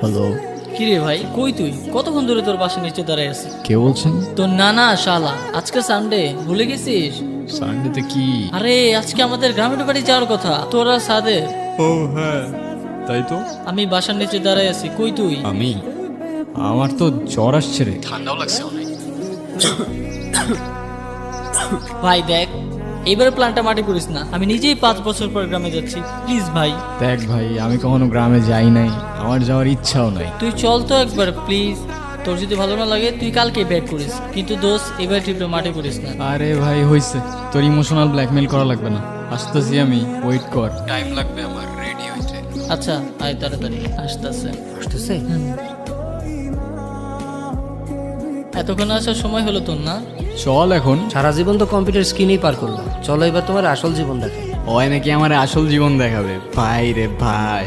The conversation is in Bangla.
হ্যালো, কিরে ভাই, কই তুই? কতক্ষণ ধরে তোর বাসার নিচে দাঁড়ায় আছি। কে বলছেন? তোর নানা শালা, আজকে সানডে, ভুলে গেছিস? সানডেতে কি? আরে আজকে আমাদের গ্রামের বাড়ি যাওয়ার কথা, তোরা সাদে। ও হ্যাঁ, তাই তো। আমি বাসার নিচে দাঁড়ায় আছি, কই তুই? আমার তো জ্বর আসছে রে, ঠান্ডাও লাগছে অনেক। ভাই দেখ, এইবার প্ল্যানটা মাটি করিস না। আমি নিজেই 5 বছর পর গ্রামে যাচ্ছি, প্লিজ ভাই। দেখ ভাই, আমি কখনো গ্রামে যাই নাই, আমার যাওয়ার ইচ্ছাও নাই। তুই চল তো একবার প্লিজ। তোর যদি ভালো না লাগে তুই কালকে ব্যাক করিস, কিন্তু দোষ এবার ট্রিপটা মাটি করিস না। আরে ভাই হইছে, তোর ইমোশনাল ব্ল্যাকমেল করা লাগবে না। আসতেছি আমি, ওয়েট কর, টাইম লাগবে আমার রেডি হইতে। আচ্ছা আয় তাড়াতাড়ি, আসতেছে। আসতেছে। এতক্ষণ আসার সময় হলো তোর না? চল এখন। সারা জীবন তো কম্পিউটার স্ক্রিনেই পার করলাম, চলো এবার তোমার আসল জীবন দেখাই। ওই নাকি আমার আসল জীবন দেখাবে, ভাই রে ভাই।